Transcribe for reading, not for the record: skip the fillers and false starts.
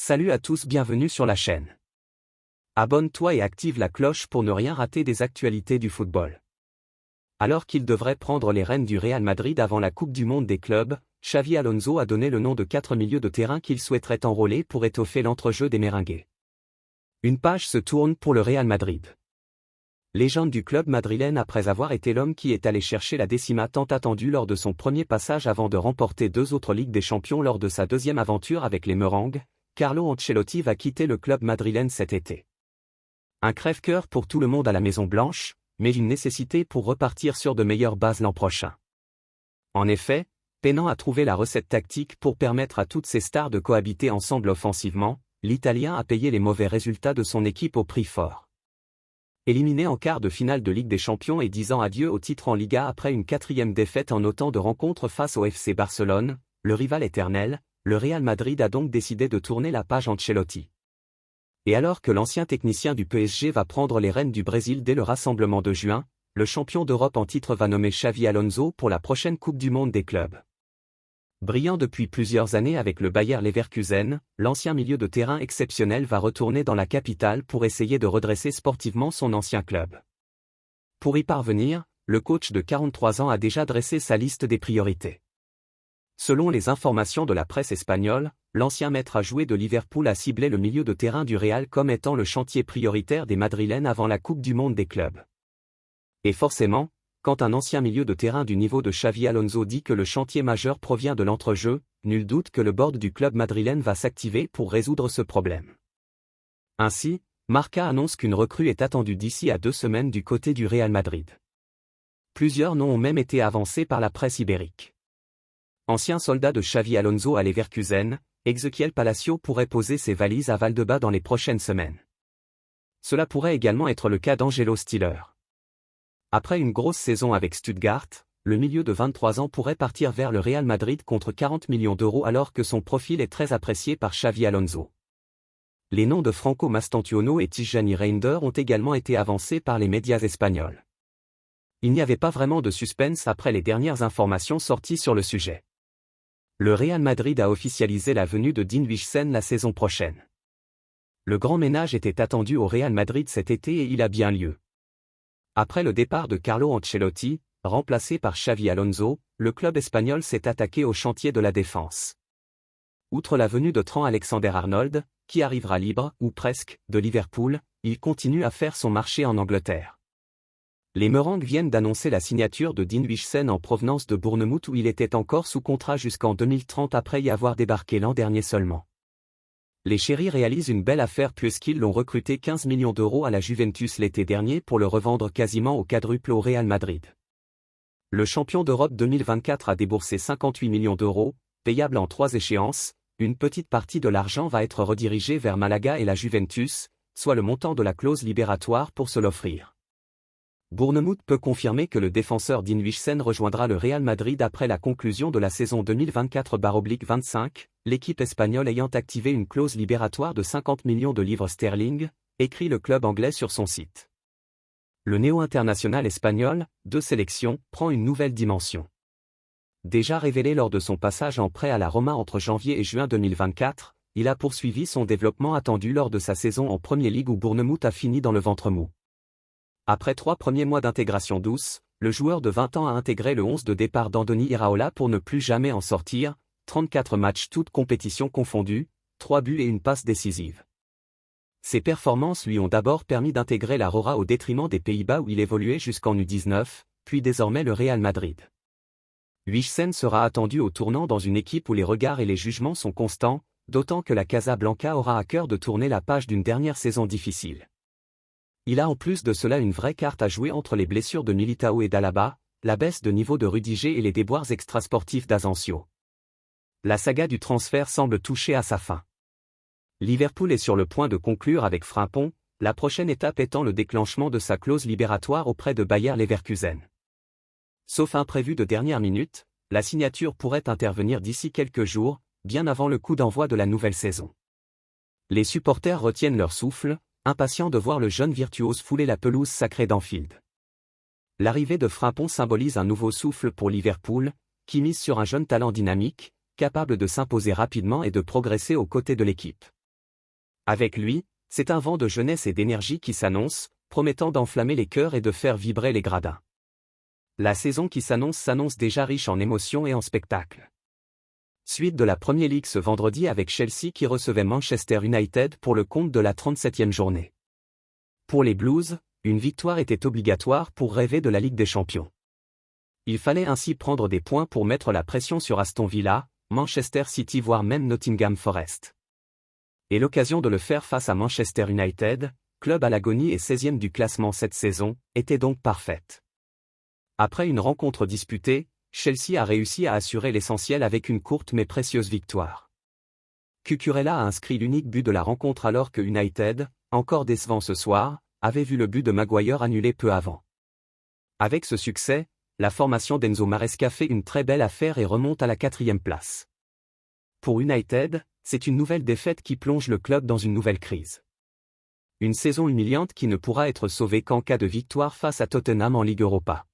Salut à tous, bienvenue sur la chaîne. Abonne-toi et active la cloche pour ne rien rater des actualités du football. Alors qu'il devrait prendre les rênes du Real Madrid avant la Coupe du Monde des clubs, Xavi Alonso a donné le nom de 4 milieux de terrain qu'il souhaiterait enrôler pour étoffer l'entrejeu des Merengues. Une page se tourne pour le Real Madrid. Légende du club madrilène après avoir été l'homme qui est allé chercher la décima tant attendue lors de son premier passage avant de remporter 2 autres Ligues des Champions lors de sa deuxième aventure avec les Merengues, Carlo Ancelotti va quitter le club madrilène cet été. Un crève-cœur pour tout le monde à la Maison-Blanche, mais une nécessité pour repartir sur de meilleures bases l'an prochain. En effet, peinant à trouver la recette tactique pour permettre à toutes ces stars de cohabiter ensemble offensivement, l'Italien a payé les mauvais résultats de son équipe au prix fort. Éliminé en quart de finale de Ligue des Champions et disant adieu au titre en Liga après une 4e défaite en autant de rencontres face au FC Barcelone, le rival éternel, le Real Madrid a donc décidé de tourner la page Ancelotti. Et alors que l'ancien technicien du PSG va prendre les rênes du Brésil dès le rassemblement de juin, le champion d'Europe en titre va nommer Xavi Alonso pour la prochaine Coupe du Monde des clubs. Brillant depuis plusieurs années avec le Bayer Leverkusen, l'ancien milieu de terrain exceptionnel va retourner dans la capitale pour essayer de redresser sportivement son ancien club. Pour y parvenir, le coach de 43 ans a déjà dressé sa liste des priorités. Selon les informations de la presse espagnole, l'ancien maître à jouer de Liverpool a ciblé le milieu de terrain du Real comme étant le chantier prioritaire des Madrilènes avant la Coupe du Monde des clubs. Et forcément, quand un ancien milieu de terrain du niveau de Xavi Alonso dit que le chantier majeur provient de l'entrejeu, nul doute que le board du club madrilène va s'activer pour résoudre ce problème. Ainsi, Marca annonce qu'une recrue est attendue d'ici à 2 semaines du côté du Real Madrid. Plusieurs noms ont même été avancés par la presse ibérique. Ancien soldat de Xavi Alonso à Leverkusen, Ezequiel Palacio pourrait poser ses valises à Valdebebas dans les prochaines semaines. Cela pourrait également être le cas d'Angelo Stiller. Après une grosse saison avec Stuttgart, le milieu de 23 ans pourrait partir vers le Real Madrid contre 40 millions d'euros alors que son profil est très apprécié par Xavi Alonso. Les noms de Franco Mastantuono et Tijani Reinders ont également été avancés par les médias espagnols. Il n'y avait pas vraiment de suspense après les dernières informations sorties sur le sujet. Le Real Madrid a officialisé la venue de Dean Huijsen la saison prochaine. Le grand ménage était attendu au Real Madrid cet été et il a bien lieu. Après le départ de Carlo Ancelotti, remplacé par Xavi Alonso, le club espagnol s'est attaqué au chantier de la défense. Outre la venue de Trent Alexander-Arnold, qui arrivera libre, ou presque, de Liverpool, il continue à faire son marché en Angleterre. Les Merengues viennent d'annoncer la signature de Dean Huijsen en provenance de Bournemouth où il était encore sous contrat jusqu'en 2030 après y avoir débarqué l'an dernier seulement. Les chéris réalisent une belle affaire puisqu'ils l'ont recruté 15 millions d'euros à la Juventus l'été dernier pour le revendre quasiment au quadruple au Real Madrid. Le champion d'Europe 2024 a déboursé 58 millions d'euros, payables en 3 échéances. Une petite partie de l'argent va être redirigée vers Malaga et la Juventus, soit le montant de la clause libératoire pour se l'offrir. Bournemouth peut confirmer que le défenseur Dean Huijsen rejoindra le Real Madrid après la conclusion de la saison 2024/25, l'équipe espagnole ayant activé une clause libératoire de 50 millions de livres sterling, écrit le club anglais sur son site. Le néo-international espagnol, 2 sélections, prend une nouvelle dimension. Déjà révélé lors de son passage en prêt à la Roma entre janvier et juin 2024, il a poursuivi son développement attendu lors de sa saison en Premier League où Bournemouth a fini dans le ventre mou. Après 3 premiers mois d'intégration douce, le joueur de 20 ans a intégré le 11 de départ d'Andoni Iraola pour ne plus jamais en sortir, 34 matchs toutes compétitions confondues, 3 buts et une passe décisive. Ses performances lui ont d'abord permis d'intégrer la Rora au détriment des Pays-Bas où il évoluait jusqu'en U19, puis désormais le Real Madrid. Huijsen sera attendu au tournant dans une équipe où les regards et les jugements sont constants, d'autant que la Casablanca aura à cœur de tourner la page d'une dernière saison difficile. Il a en plus de cela une vraie carte à jouer entre les blessures de Militao et d'Alaba, la baisse de niveau de Rudiger et les déboires extrasportifs d'Asensio. La saga du transfert semble toucher à sa fin. Liverpool est sur le point de conclure avec Frimpong, la prochaine étape étant le déclenchement de sa clause libératoire auprès de Bayer Leverkusen. Sauf imprévu de dernière minute, la signature pourrait intervenir d'ici quelques jours, bien avant le coup d'envoi de la nouvelle saison. Les supporters retiennent leur souffle, impatients de voir le jeune virtuose fouler la pelouse sacrée d'Anfield. L'arrivée de Frimpong symbolise un nouveau souffle pour Liverpool, qui mise sur un jeune talent dynamique, capable de s'imposer rapidement et de progresser aux côtés de l'équipe. Avec lui, c'est un vent de jeunesse et d'énergie qui s'annonce, promettant d'enflammer les cœurs et de faire vibrer les gradins. La saison qui s'annonce déjà riche en émotions et en spectacles. Suite de la Premier League ce vendredi avec Chelsea qui recevait Manchester United pour le compte de la 37e journée. Pour les Blues, une victoire était obligatoire pour rêver de la Ligue des Champions. Il fallait ainsi prendre des points pour mettre la pression sur Aston Villa, Manchester City voire même Nottingham Forest. Et l'occasion de le faire face à Manchester United, club à l'agonie et 16e du classement cette saison, était donc parfaite. Après une rencontre disputée, Chelsea a réussi à assurer l'essentiel avec une courte mais précieuse victoire. Cucurella a inscrit l'unique but de la rencontre alors que United, encore décevant ce soir, avait vu le but de Maguire annulé peu avant. Avec ce succès, la formation d'Enzo Maresca fait une très belle affaire et remonte à la 4e place. Pour United, c'est une nouvelle défaite qui plonge le club dans une nouvelle crise. Une saison humiliante qui ne pourra être sauvée qu'en cas de victoire face à Tottenham en Ligue Europa.